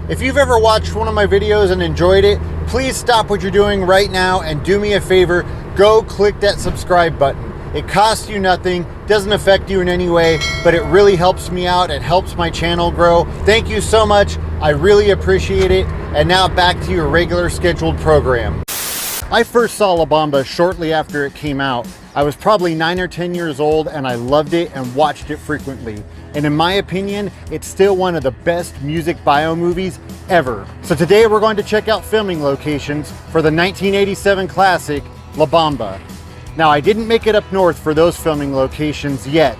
If you've ever watched one of my videos and enjoyed it, please stop what you're doing right now and do me a favor, go click that subscribe button. It costs you nothing, doesn't affect you in any way, but it really helps me out. It helps my channel grow. Thank you so much. I really appreciate it. And now back to your regular scheduled program. I first saw La Bamba shortly after it came out. I was probably 9 or 10 years old and I loved it and watched it frequently. And in my opinion, it's still one of the best music bio movies ever. So today we're going to check out filming locations for the 1987 classic, La Bamba. Now I didn't make it up north for those filming locations yet,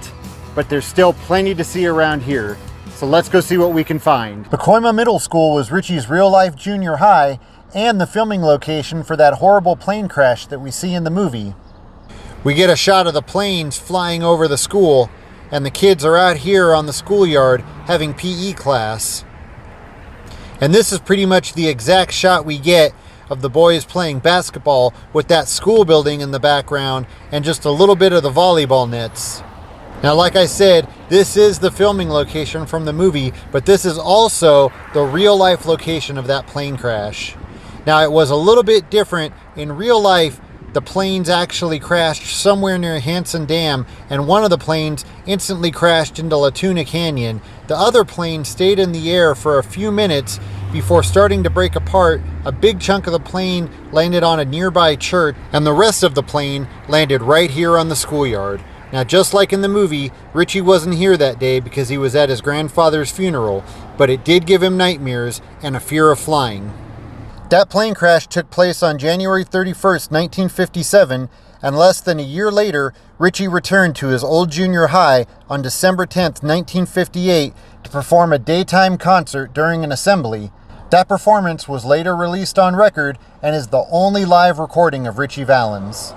but there's still plenty to see around here. So let's go see what we can find. The Coima Middle School was Ritchie's real-life junior high and the filming location for that horrible plane crash that we see in the movie. We get a shot of the planes flying over the school, and the kids are out here on the schoolyard having PE class. And this is pretty much the exact shot we get of the boys playing basketball with that school building in the background and just a little bit of the volleyball nets. Now, like I said, this is the filming location from the movie, but this is also the real life location of that plane crash. Now, it was a little bit different. In real life, the planes actually crashed somewhere near Hansen Dam, and one of the planes instantly crashed into La Tuna Canyon. The other plane stayed in the air for a few minutes before starting to break apart. A big chunk of the plane landed on a nearby church, and the rest of the plane landed right here on the schoolyard. Now, just like in the movie, Ritchie wasn't here that day because he was at his grandfather's funeral, but it did give him nightmares and a fear of flying. That plane crash took place on January 31st, 1957, and less than a year later, Ritchie returned to his old junior high on December 10th, 1958 to perform a daytime concert during an assembly. That performance was later released on record and is the only live recording of Ritchie Valens.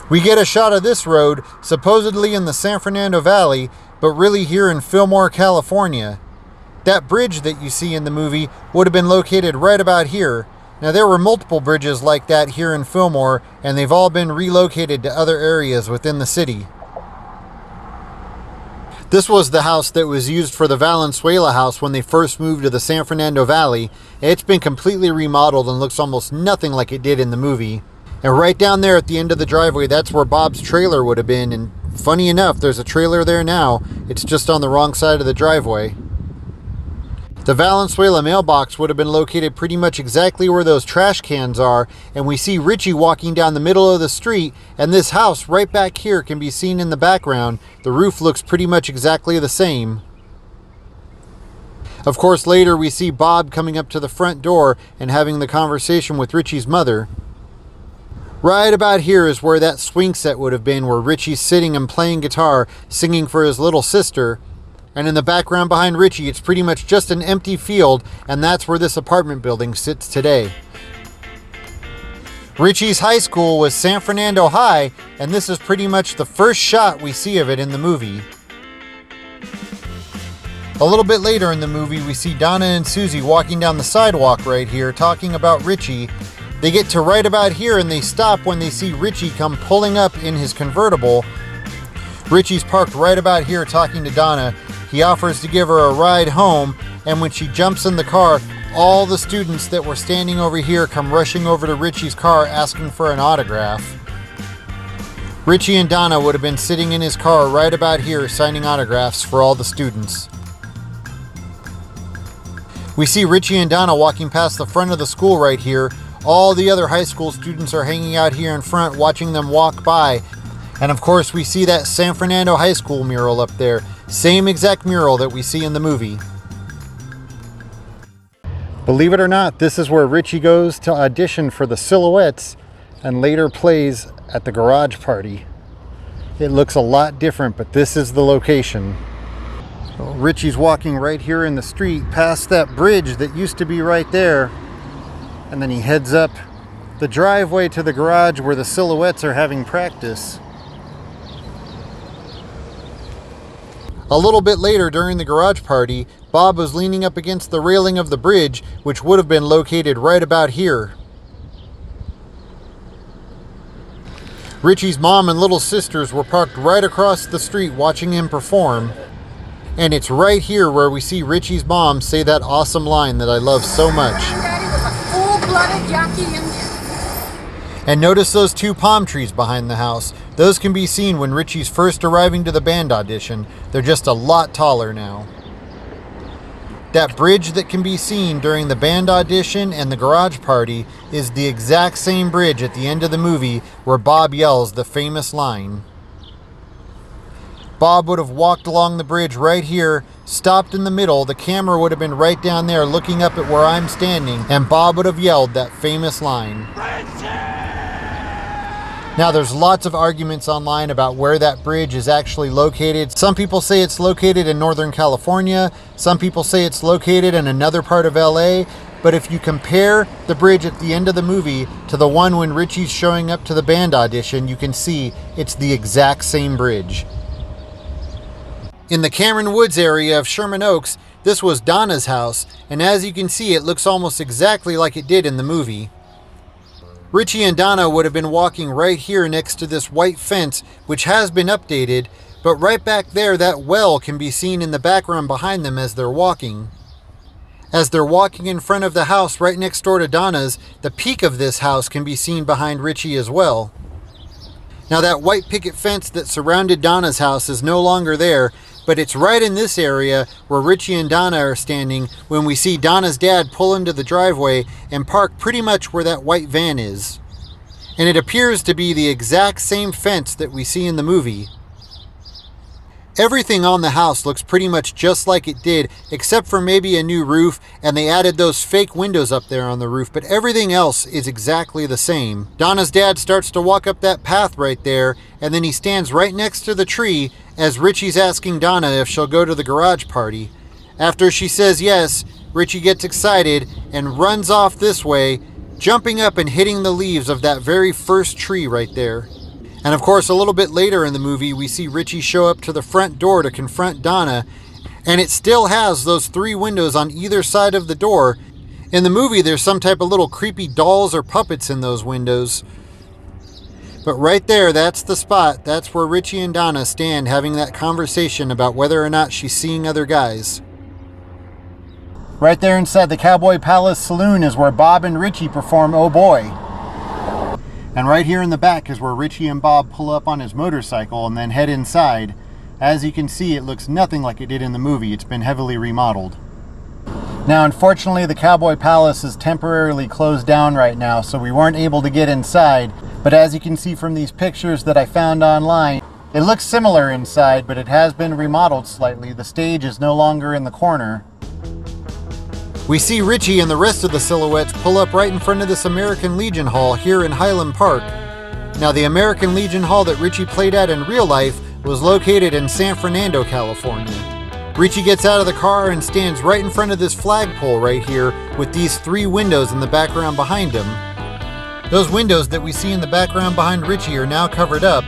We get a shot of this road, supposedly in the San Fernando Valley, but really here in Fillmore, California. That bridge that you see in the movie would have been located right about here. Now, there were multiple bridges like that here in Fillmore, and they've all been relocated to other areas within the city. This was the house that was used for the Valenzuela house when they first moved to the San Fernando Valley. It's been completely remodeled and looks almost nothing like it did in the movie. And right down there at the end of the driveway, that's where Bob's trailer would have been. And funny enough, there's a trailer there now. It's just on the wrong side of the driveway. The Valenzuela mailbox would have been located pretty much exactly where those trash cans are, and we see Ritchie walking down the middle of the street, and this house right back here can be seen in the background. The roof looks pretty much exactly the same. Of course, later we see Bob coming up to the front door and having the conversation with Ritchie's mother. Right about here is where that swing set would have been, where Ritchie's sitting and playing guitar, singing for his little sister. And in the background behind Ritchie, it's pretty much just an empty field, and that's where this apartment building sits today. Ritchie's high school was San Fernando High, and this is pretty much the first shot we see of it in the movie. A little bit later in the movie, we see Donna and Susie walking down the sidewalk right here, talking about Ritchie. They get to right about here, and they stop when they see Ritchie come pulling up in his convertible. Ritchie's parked right about here talking to Donna. He offers to give her a ride home, and when she jumps in the car, all the students that were standing over here come rushing over to Ritchie's car asking for an autograph. Ritchie and Donna would have been sitting in his car right about here signing autographs for all the students. We see Ritchie and Donna walking past the front of the school right here. All the other high school students are hanging out here in front watching them walk by. And of course, we see that San Fernando High School mural up there. Same exact mural that we see in the movie. Believe it or not, this is where Ritchie goes to audition for the Silhouettes and later plays at the garage party. It looks a lot different, but this is the location. So Ritchie's walking right here in the street past that bridge that used to be right there. And then he heads up the driveway to the garage where the Silhouettes are having practice. A little bit later during the garage party, Bob was leaning up against the railing of the bridge, which would have been located right about here. Ritchie's mom and little sisters were parked right across the street watching him perform. And it's right here where we see Ritchie's mom say that awesome line that I love so much. Daddy was a full-blooded Yankee Indian. And notice those two palm trees behind the house. Those can be seen when Ritchie's first arriving to the band audition. They're just a lot taller now. That bridge that can be seen during the band audition and the garage party is the exact same bridge at the end of the movie where Bob yells the famous line. Bob would have walked along the bridge right here, stopped in the middle, the camera would have been right down there looking up at where I'm standing, and Bob would have yelled that famous line. Now there's lots of arguments online about where that bridge is actually located. Some people say it's located in Northern California. Some people say it's located in another part of LA. But if you compare the bridge at the end of the movie to the one when Ritchie's showing up to the band audition, you can see it's the exact same bridge. In the Cameron Woods area of Sherman Oaks, this was Donna's house, and as you can see, it looks almost exactly like it did in the movie. Ritchie and Donna would have been walking right here next to this white fence, which has been updated, but right back there, that well can be seen in the background behind them as they're walking. As they're walking in front of the house right next door to Donna's, the peak of this house can be seen behind Ritchie as well. Now that white picket fence that surrounded Donna's house is no longer there, but it's right in this area where Ritchie and Donna are standing when we see Donna's dad pull into the driveway and park pretty much where that white van is. And it appears to be the exact same fence that we see in the movie. Everything on the house looks pretty much just like it did, except for maybe a new roof, and they added those fake windows up there on the roof, but everything else is exactly the same. Donna's dad starts to walk up that path right there, and then he stands right next to the tree as Ritchie's asking Donna if she'll go to the garage party. After she says yes, Ritchie gets excited and runs off this way, jumping up and hitting the leaves of that very first tree right there. And of course, a little bit later in the movie, we see Ritchie show up to the front door to confront Donna, and it still has those 3 windows on either side of the door. In the movie, there's some type of little creepy dolls or puppets in those windows. But right there, that's the spot. That's where Ritchie and Donna stand having that conversation about whether or not she's seeing other guys. Right there inside the Cowboy Palace Saloon is where Bob and Ritchie perform Oh Boy. And right here in the back is where Ritchie and Bob pull up on his motorcycle and then head inside. As you can see, it looks nothing like it did in the movie. It's been heavily remodeled. Now, unfortunately, the Cowboy Palace is temporarily closed down right now, so we weren't able to get inside. But as you can see from these pictures that I found online, it looks similar inside, but it has been remodeled slightly. The stage is no longer in the corner. We see Ritchie and the rest of the silhouettes pull up right in front of this American Legion Hall here in Highland Park. Now, the American Legion Hall that Ritchie played at in real life was located in San Fernando, California. Ritchie gets out of the car and stands right in front of this flagpole right here with these 3 windows in the background behind him. Those windows that we see in the background behind Ritchie are now covered up,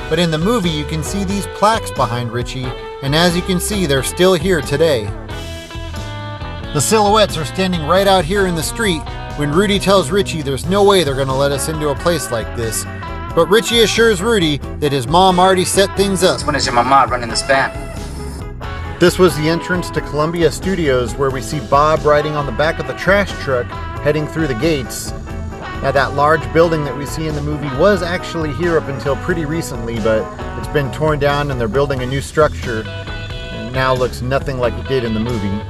but in the movie you can see these plaques behind Ritchie, and as you can see, they're still here today. The silhouettes are standing right out here in the street when Rudy tells Ritchie there's no way they're going to let us into a place like this. But Ritchie assures Rudy that his mom already set things up. When is your mama running this band? This was the entrance to Columbia Studios where we see Bob riding on the back of the trash truck heading through the gates. Now that large building that we see in the movie was actually here up until pretty recently, but it's been torn down and they're building a new structure and now looks nothing like it did in the movie.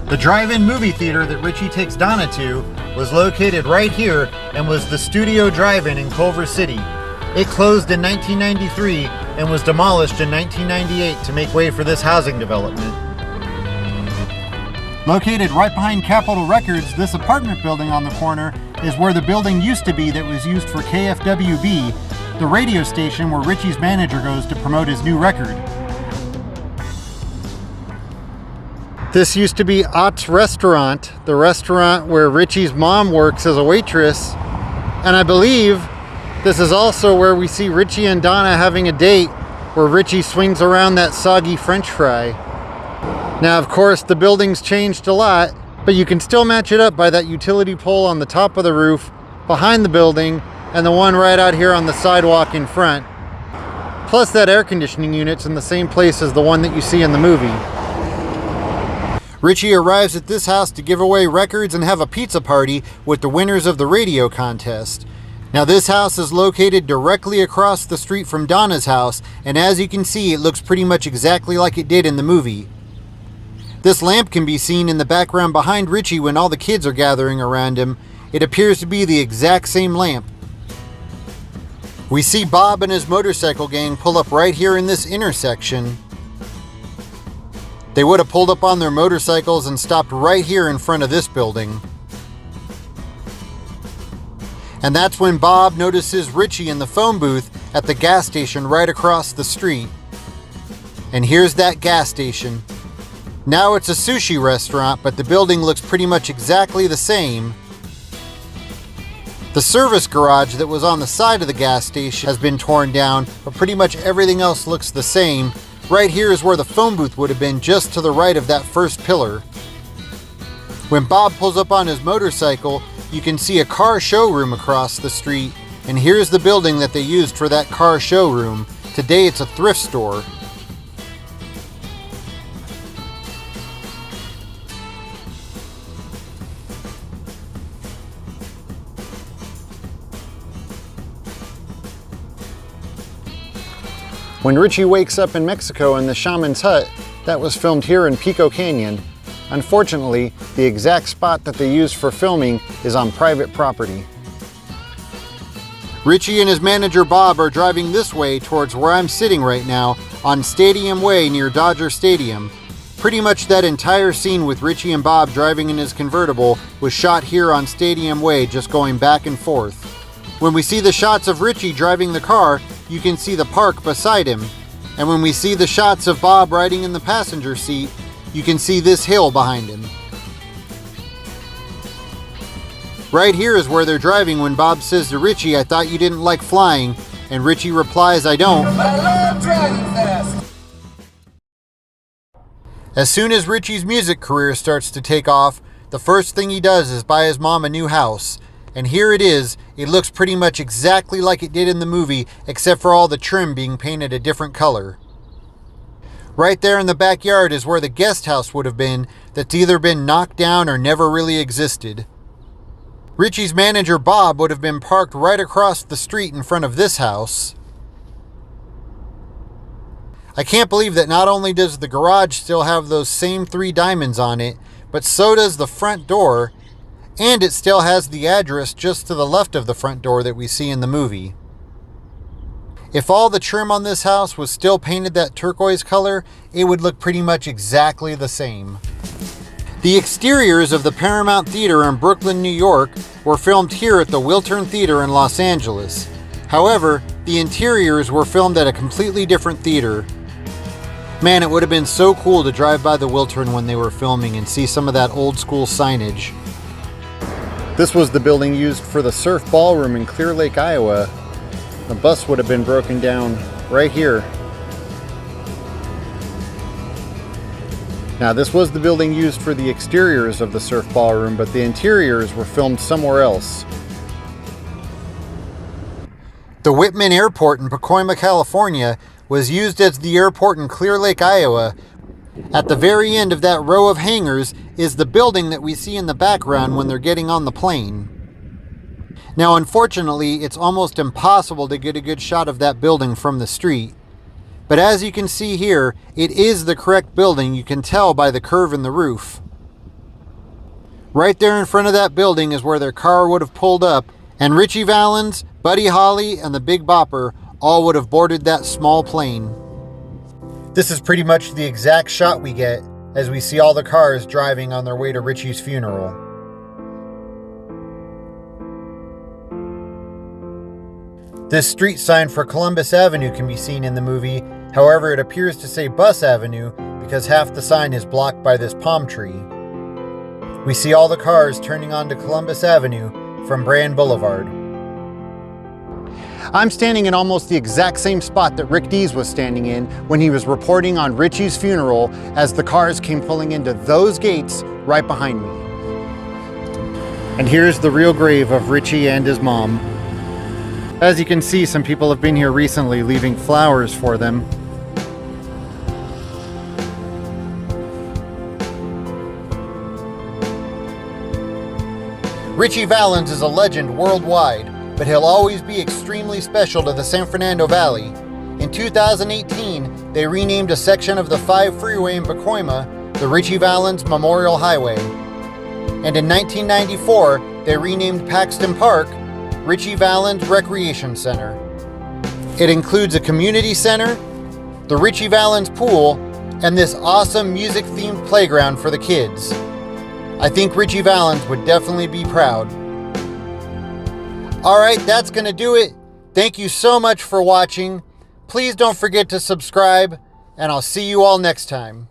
The drive-in movie theater that Ritchie takes Donna to was located right here and was the Studio Drive-In in Culver City. It closed in 1993 and was demolished in 1998 to make way for this housing development. Located right behind Capitol Records, this apartment building on the corner is where the building used to be that was used for KFWB, the radio station where Ritchie's manager goes to promote his new record. This used to be Otts Restaurant, the restaurant where Ritchie's mom works as a waitress. And I believe this is also where we see Ritchie and Donna having a date where Ritchie swings around that soggy French fry. Now, of course, the building's changed a lot, but you can still match it up by that utility pole on the top of the roof behind the building and the one right out here on the sidewalk in front. Plus that air conditioning unit's in the same place as the one that you see in the movie. Ritchie arrives at this house to give away records and have a pizza party with the winners of the radio contest. Now this house is located directly across the street from Donna's house, and as you can see, it looks pretty much exactly like it did in the movie. This lamp can be seen in the background behind Ritchie when all the kids are gathering around him. It appears to be the exact same lamp. We see Bob and his motorcycle gang pull up right here in this intersection. They would have pulled up on their motorcycles and stopped right here in front of this building. And that's when Bob notices Ritchie in the phone booth at the gas station right across the street. And here's that gas station. Now it's a sushi restaurant, but the building looks pretty much exactly the same. The service garage that was on the side of the gas station has been torn down, but pretty much everything else looks the same. Right here is where the phone booth would have been, just to the right of that first pillar. When Bob pulls up on his motorcycle, you can see a car showroom across the street, and here's the building that they used for that car showroom. Today it's a thrift store. When Ritchie wakes up in Mexico in the shaman's hut, that was filmed here in Pico Canyon. Unfortunately, the exact spot that they used for filming is on private property. Ritchie and his manager Bob are driving this way towards where I'm sitting right now on Stadium Way near Dodger Stadium. Pretty much that entire scene with Ritchie and Bob driving in his convertible was shot here on Stadium Way, just going back and forth. When we see the shots of Ritchie driving the car, you can see the park beside him. And when we see the shots of Bob riding in the passenger seat, you can see this hill behind him. Right here is where they're driving when Bob says to Ritchie, "I thought you didn't like flying," and Ritchie replies, "I don't." But I love driving fast. As soon as Ritchie's music career starts to take off, the first thing he does is buy his mom a new house. And here it is. It looks pretty much exactly like it did in the movie, except for all the trim being painted a different color. Right there in the backyard is where the guest house would have been, that's either been knocked down or never really existed. Ritchie's manager Bob would have been parked right across the street in front of this house. I can't believe that not only does the garage still have those same 3 diamonds on it, but so does the front door, and it still has the address just to the left of the front door that we see in the movie. If all the trim on this house was still painted that turquoise color, it would look pretty much exactly the same. The exteriors of the Paramount Theater in Brooklyn, New York were filmed here at the Wiltern Theater in Los Angeles. However, the interiors were filmed at a completely different theater. Man, it would have been so cool to drive by the Wiltern when they were filming and see some of that old school signage. This was the building used for the Surf Ballroom in Clear Lake, Iowa. The bus would have been broken down right here. Now, this was the building used for the exteriors of the Surf Ballroom, but the interiors were filmed somewhere else. The Whitman Airport in Coima, California was used as the airport in Clear Lake, Iowa. At the very end of that row of hangars is the building that we see in the background when they're getting on the plane. Now, unfortunately, it's almost impossible to get a good shot of that building from the street. But as you can see here, it is the correct building. You can tell by the curve in the roof. Right there in front of that building is where their car would have pulled up, and Ritchie Valens, Buddy Holly, and the Big Bopper all would have boarded that small plane. This is pretty much the exact shot we get as we see all the cars driving on their way to Ritchie's funeral. This street sign for Columbus Avenue can be seen in the movie. However, it appears to say Bus Avenue because half the sign is blocked by this palm tree. We see all the cars turning onto Columbus Avenue from Brand Boulevard. I'm standing in almost the exact same spot that Rick Dees was standing in when he was reporting on Ritchie's funeral as the cars came pulling into those gates right behind me. And here's the real grave of Ritchie and his mom. As you can see, some people have been here recently leaving flowers for them. Ritchie Valens is a legend worldwide, but he'll always be extremely special to the San Fernando Valley. In 2018, they renamed a section of the 5 freeway in Coima the Ritchie Valens Memorial Highway. And in 1994, they renamed Paxton Park Ritchie Valens Recreation Center. It includes a community center, the Ritchie Valens pool, and this awesome music-themed playground for the kids. I think Ritchie Valens would definitely be proud. Alright, that's going to do it. Thank you so much for watching. Please don't forget to subscribe, and I'll see you all next time.